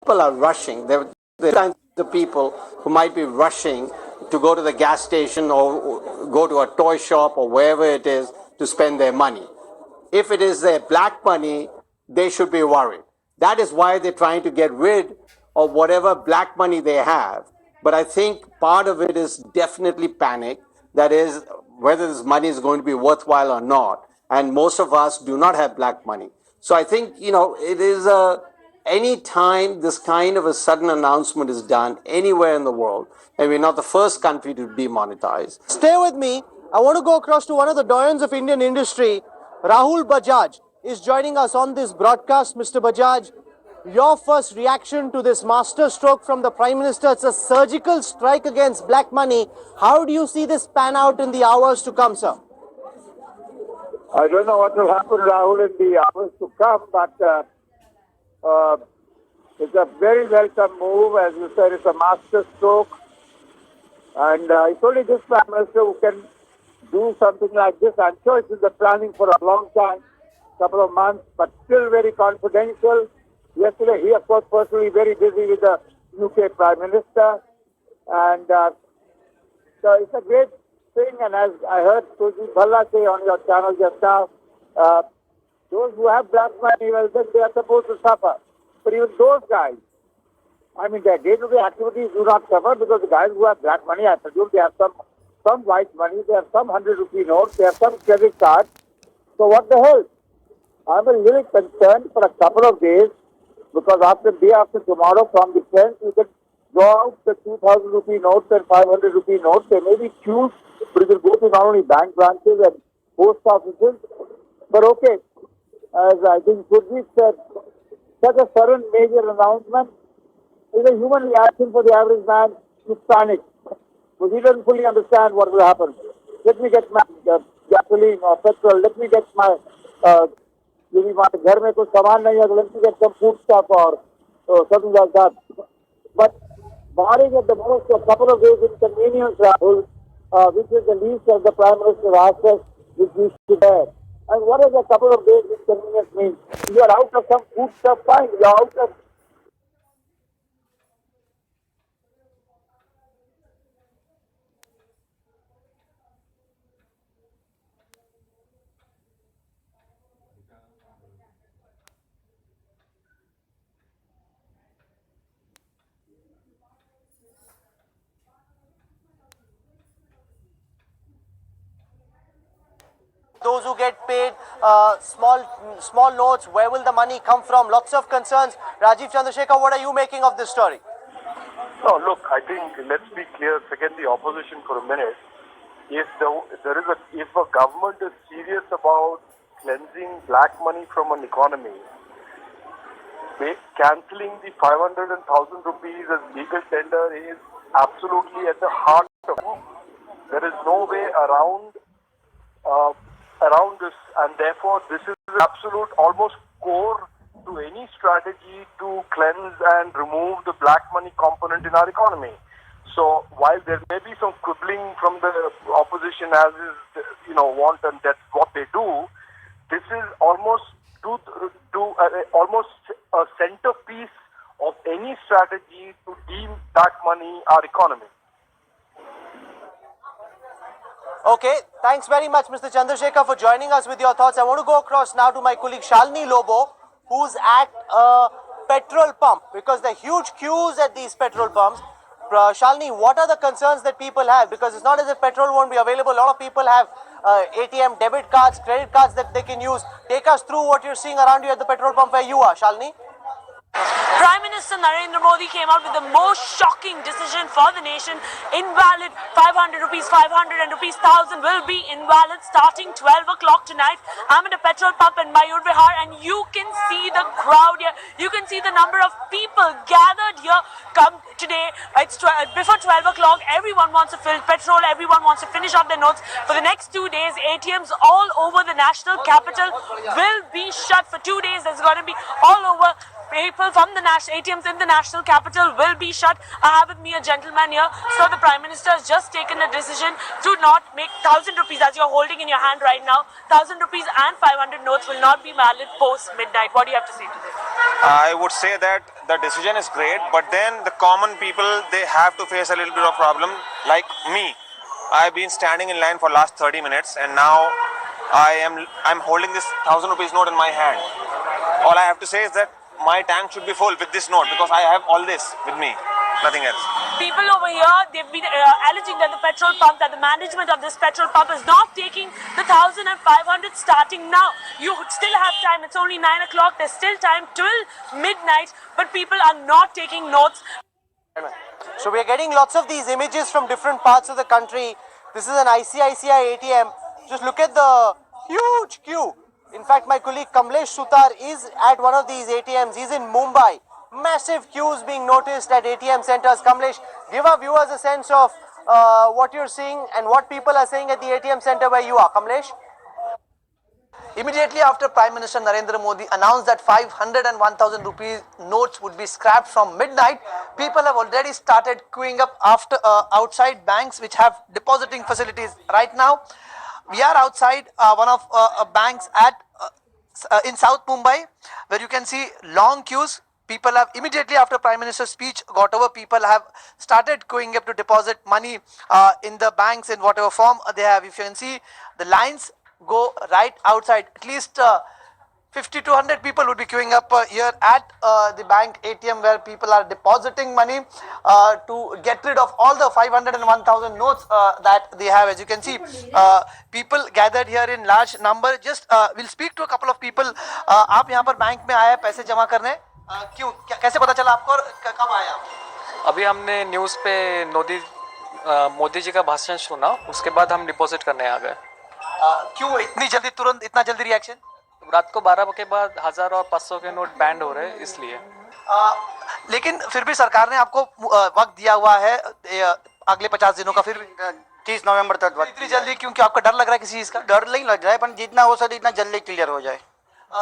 people are rushing. There are kinds of people who might be rushing to go to the gas station or go to a toy shop or wherever it is to spend their money. If it is their black money, they should be worried. That is why they're trying to get rid of whatever black money they have. But I think part of it is definitely panic. That is, whether this money is going to be worthwhile or not. And most of us do not have black money. So I think, it is any time this kind of a sudden announcement is done anywhere in the world, and we're not the first country to demonetize. Stay with me. I want to go across to one of the doyens of Indian industry. Rahul Bajaj is joining us on this broadcast. Mr. Bajaj, your first reaction to this master stroke from the Prime Minister? It's a surgical strike against black money. How do you see this pan out in the hours to come, sir? I don't know what will happen, Rahul, in the hours to come, but it's a very welcome move. As you said, it's a master stroke. And it's only this Prime Minister who can do something like this. I'm sure it's in the planning for a long time, couple of months, but still very confidential. Yesterday, he, of course, personally very busy with the UK Prime Minister. And so it's a great thing. And as I heard Sujit Bhalla say on your channel just now, those who have black money, well, then they are supposed to suffer. But even those guys, I mean, their day-to-day activities do not suffer because the guys who have black money, I presume they have some white money, they have some 100-rupee notes, they have some credit cards. So what the hell? I'm a little concerned for a couple of days because day after tomorrow from the 10th, you can draw out the 2,000-rupee notes and 500-rupee notes. They may be huge, but it will go to not only bank branches and post offices. But okay, as I think Gurjeet said, such a sudden major announcement is a human reaction for the average man to panic. Because he doesn't fully understand what will happen. Let me get my gasoline or petrol. Let me get my, maybe my घर में कुछ सामान नहीं है, so let me get some food stuff or something like that. But barring at the most a couple of days inconvenience, Rahul, which is the least of the Prime Minister asked us, which we should bear. And what does a couple of days inconvenience mean? You are out of some food stuff, fine. You are out of those who get paid small notes, where will the money come from? Lots of concerns. Rajiv Chandrasekhar, what are you making of this story? No, look, I think let's be clear, forget the opposition for a minute. If a government is serious about cleansing black money from an economy, cancelling the 500 and 1,000 rupees as legal tender is absolutely at the heart of it. There is no way around this, and therefore this is absolute, almost core to any strategy to cleanse and remove the black money component in our economy. So while there may be some quibbling from the opposition as is, want, and that's what they do, this is almost almost a centerpiece of any strategy to deem black money our economy. Okay, thanks very much, Mr. Chandrasekhar, for joining us with your thoughts. I want to go across now to my colleague Shalini Lobo, who's at a petrol pump, because there are huge queues at these petrol pumps. Shalini, what are the concerns that people have? Because it's not as if petrol won't be available. A lot of people have ATM, debit cards, credit cards that they can use. Take us through what you're seeing around you at the petrol pump where you are, Shalini. Prime Minister Narendra Modi came out with the most shocking decision for the nation. Invalid 500 rupees, 500 and rupees 1,000 will be invalid starting 12 o'clock tonight. I'm at a petrol pump in Mayur Vihar and you can see the crowd here. You can see the number of people gathered here. Come today, it's before 12 o'clock. Everyone wants to fill petrol. Everyone wants to finish up their notes. For the next 2 days, ATMs all over the national capital will be shut for 2 days. There's going to be all over People from the ATMs in the national capital will be shut. I have with me a gentleman here. So the Prime Minister has just taken a decision to not make 1,000 rupees, as you're holding in your hand right now. 1,000 rupees and 500 notes will not be valid post midnight. What do you have to say to this? I would say that the decision is great, but then the common people, they have to face a little bit of problem. Like me, I've been standing in line for last 30 minutes, and now I'm holding this 1,000 rupees note in my hand. All I have to say is that my tank should be full with this note because I have all this with me, nothing else. People over here, they've been alleging that the petrol pump, that the management of this petrol pump is not taking the 1,000 and 500 starting now. You still have time. It's only 9 o'clock. There's still time till midnight, but people are not taking notes. So we are getting lots of these images from different parts of the country. This is an ICICI ATM. Just look at the huge queue. In fact, my colleague Kamlesh Sutar is at one of these ATMs. He's in Mumbai. Massive queues being noticed at ATM centers. Kamlesh, give our viewers a sense of what you're seeing and what people are saying at the ATM center where you are. Kamlesh? Immediately after Prime Minister Narendra Modi announced that 500 and 1,000 rupees notes would be scrapped from midnight, people have already started queuing up outside banks which have depositing facilities. Right now, we are outside one of banks in South Mumbai, where you can see long queues. People have immediately after Prime Minister's speech got over, people have started queuing up to deposit money in the banks in whatever form they have. If you can see, the lines go right outside. At least 50 to 100 people would be queuing up here at the bank ATM, where people are depositing money to get rid of all the 500 and 1,000 notes that they have. As you can see, people gathered here in large number. Just we'll speak to a couple of people. आप यहाँ पर bank में आए पैसे जमा करने, क्यों, कैसे पता चला आपको और कब आए आप? अभी हमने न्यूज़ पे मोदी जी का भाषण सुना, उसके बाद हम डिपॉजिट करने आ गए। क्यों इतनी जल्दी, तुरंत इतना जल्दी रिएक्शन? रात को 12 के बाद 1000 और 500 के नोट बैंड हो रहे हैं, इसलिए। लेकिन फिर भी सरकार ने आपको वक्त दिया हुआ है अगले 50 दिनों का, फिर भी 30 नवंबर तक वक्त। इतनी जल्दी क्योंकि आपको डर लग रहा है किसी चीज का? डर नहीं लग रहा है, पर जितना हो सके इतना जल्दी क्लियर हो जाए।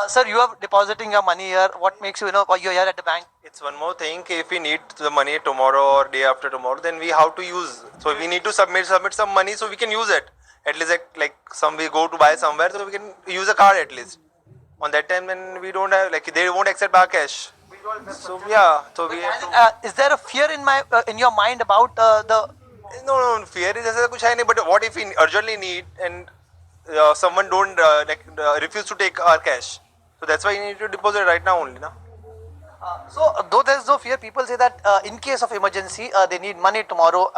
Sir, you are depositing your money here. What makes you, you're here at the bank? It's one more thing. If we need the money tomorrow or day after tomorrow, then we have to use. So we need to submit some money so we can use it. At least like we go to buy somewhere, so we can use a card at least. On that time, when we don't have, they won't accept our cash. So yeah, so we have to. Is there a fear in your mind about the? No, fear is ऐसा कुछ है नहीं. But what if we urgently need and someone don't refuse to take our cash? So that's why you need to deposit right now only, na? So though there is no fear, people say that in case of emergency, they need money tomorrow.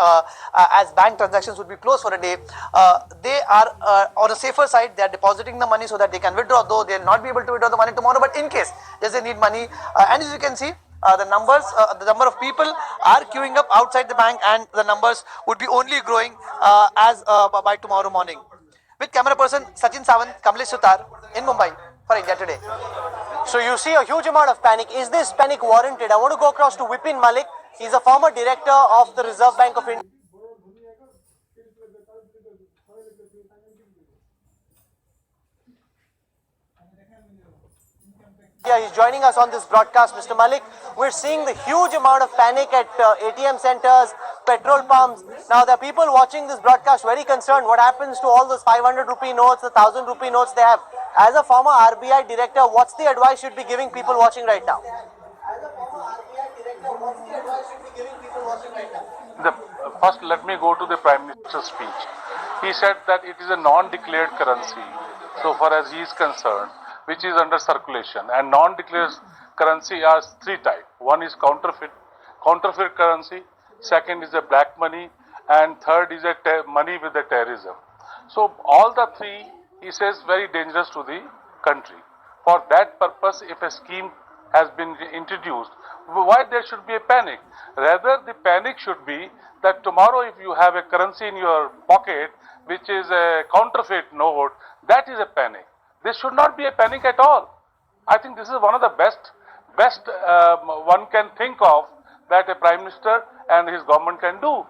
As bank transactions would be closed for a day, they are on a safer side. They are depositing the money so that they can withdraw. Though they will not be able to withdraw the money tomorrow, but in case they need money, and as you can see, the number of people are queuing up outside the bank, and the numbers would be only growing by tomorrow morning. With camera person Sachin Sawant, Kamlesh Sutar in Mumbai for India Today. So you see a huge amount of panic. Is this panic warranted? I want to go across to Vipin Malik. He's a former director of the Reserve Bank of India. Yeah, he's joining us on this broadcast. Mr. Malik, we're seeing the huge amount of panic at ATM centers, petrol pumps. Now, there are people watching this broadcast very concerned. What happens to all those 500 rupee notes, the 1,000 rupee notes they have? As a former RBI director, what's the advice you'd be giving people watching right now? First, let me go to the Prime Minister's speech. He said that it is a non-declared currency, so far as he is concerned, which is under circulation. And non-declared currency are three types. One is counterfeit currency. Second is a black money, and third is a money with the terrorism. So all the three, he says, very dangerous to the country. For that purpose, if a scheme has been introduced, why there should be a panic? Rather, the panic should be that tomorrow if you have a currency in your pocket which is a counterfeit note, that is a panic. This should not be a panic at all. I think this is one of the best one can think of that a Prime Minister and his government can do.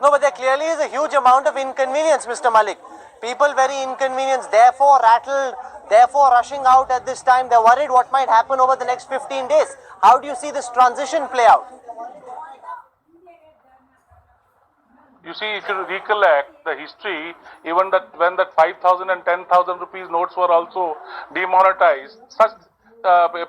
No, but there clearly is a huge amount of inconvenience, Mr. Malik. People very inconvenienced, therefore rattled, therefore rushing out at this time. They're worried what might happen over the next 15 days. How do you see this transition play out? You see, if you recollect the history, even that when that 5,000 and 10,000 rupees notes were also demonetized, such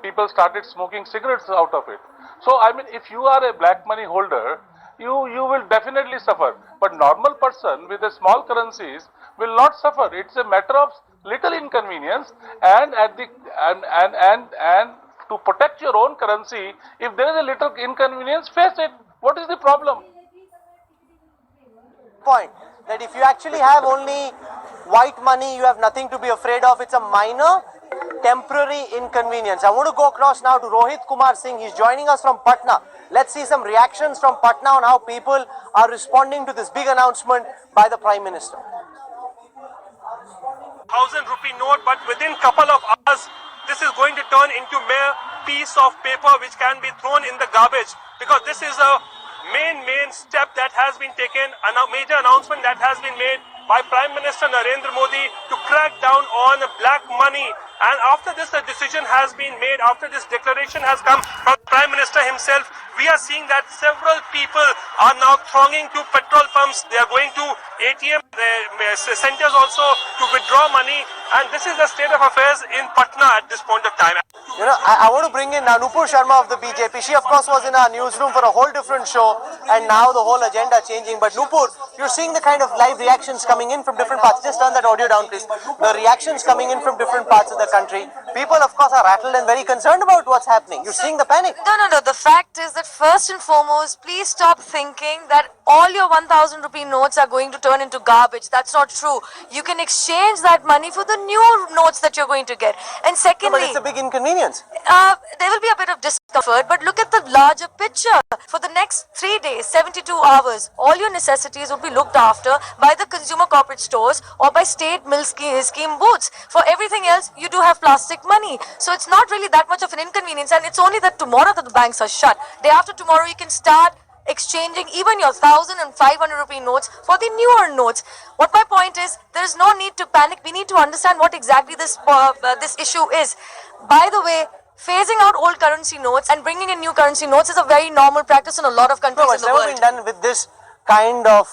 people started smoking cigarettes out of it. So, I mean, if you are a black money holder, you will definitely suffer. But normal person with a small currencies will not suffer. It's a matter of little inconvenience, and at the and to protect your own currency, if there is a little inconvenience, face it. What is the problem? Point that if you actually have only white money, you have nothing to be afraid of. It's a minor temporary inconvenience. I want to go across now to Rohit Kumar Singh. He's joining us from Patna. Let's see some reactions from Patna on how people are responding to this big announcement by the Prime Minister. 1,000 rupee note, but within couple of hours this is going to turn into mere piece of paper which can be thrown in the garbage, because this is a main step that has been taken, a major announcement that has been made by Prime Minister Narendra Modi to crack down on black money. And after this decision has been made, after this declaration has come from the Prime Minister himself, we are seeing that several people are now thronging to petrol pumps. They are going to ATM centers also to withdraw money, and this is the state of affairs in Patna at this point of time. You know, I want to bring in Nupur Sharma of the BJP. She, of course, was in our newsroom for a whole different show, and now the whole agenda changing. But Nupur, you're seeing the kind of live reactions coming in from different parts. Just turn that audio down, please. The reactions coming in from different parts of the country. People, of course, are rattled and very concerned about what's happening. You're seeing the panic. No. The fact is that first and foremost, please stop thinking that all your 1,000 rupee notes are going to turn into garbage. That's not true. You can exchange that money for the new notes that you're going to get. And secondly, but it's a big inconvenience. There will be a bit of discomfort, but look at the larger picture. For the next 3 days, 72 hours, all your necessities will be looked after by the consumer corporate stores or by state milk scheme booths. For everything else, you do have plastic money. So it's not really that much of an inconvenience, and it's only that tomorrow that the banks are shut. Day after tomorrow, you can start exchanging even your 1,000 and 500 rupee notes for the newer notes. What my point is, there is no need to panic. We need to understand what exactly this issue is. By the way, phasing out old currency notes and bringing in new currency notes is a very normal practice in a lot of countries in the world. It's never been done with this kind of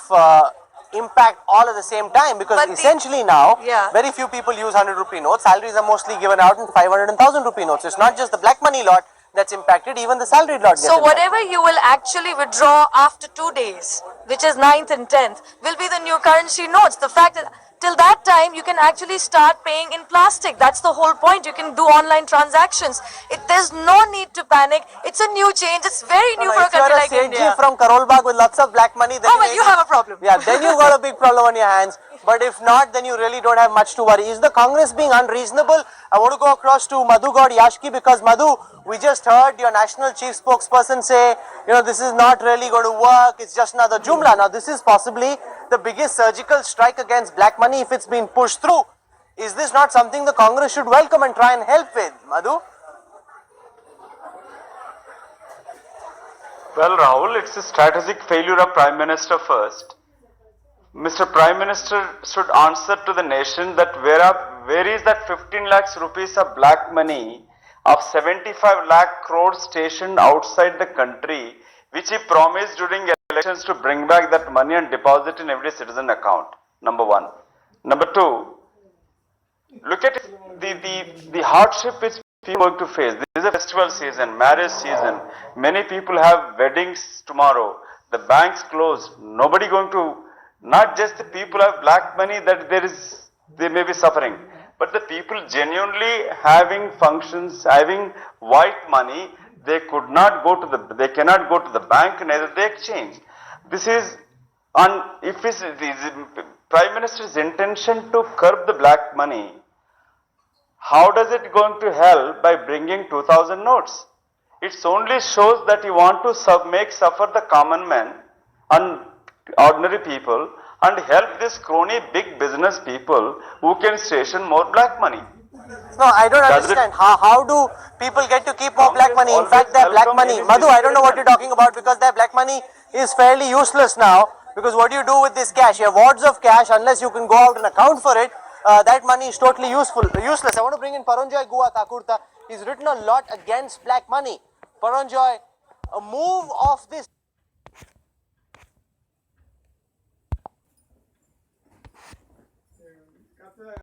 impact all at the same time, because but essentially now very few people use 100 rupee notes. Salaries are mostly given out in 500 and 1,000 rupee notes. It's not just the black money lot that's impacted, even the salaried lot gets So impacted. whatever you will actually withdraw after 2 days, which is 9th and 10th, will be the new currency notes. The fact that till that time, you can actually start paying in plastic. That's the whole point. You can do online transactions. There's no need to panic. It's a new change. It's very new for a country like India. If you're a from Karol Bagh with lots of black money, then you have a problem. Yeah, then you've got a big problem on your hands. But if not, then you really don't have much to worry. Is the Congress being unreasonable? I want to go across to Madhu Gaud Yashki, because Madhu, we just heard your national chief spokesperson say, this is not really going to work. It's just another jumla. Now, this is possibly the biggest surgical strike against black money if it's been pushed through. Is this not something the Congress should welcome and try and help with, Madhu? Well, Rahul, it's a strategic failure of Prime Minister first. Mr. Prime Minister should answer to the nation that where is that 15 lakhs rupees of black money of 75 lakh crores stationed outside the country, which he promised during elections to bring back that money and deposit in every citizen account. Number one. Number two, look at the hardship which people are going to face. This is a festival season, marriage season. Many people have weddings tomorrow. The banks closed. Nobody going to, not just the people have black money that they may be suffering, but the people genuinely having functions, having white money, they cannot go to the bank, neither they exchange. This is, if it's the Prime Minister's intention to curb the black money, how does it going to help by bringing 2,000 notes? It only shows that you want to make suffer the common man and ordinary people and help this crony big business people who can station more black money. No, I don't understand. How do people get to keep more black money? In fact, their black money, Madhu, I don't know what you're talking about, because their black money is fairly useless now. Because what do you do with this cash? You have wads of cash. Unless you can go out and account for it, that money is totally useless. I want to bring in Paranjoy Gua Thakurta. He's written a lot against black money. Paranjoy, a move of this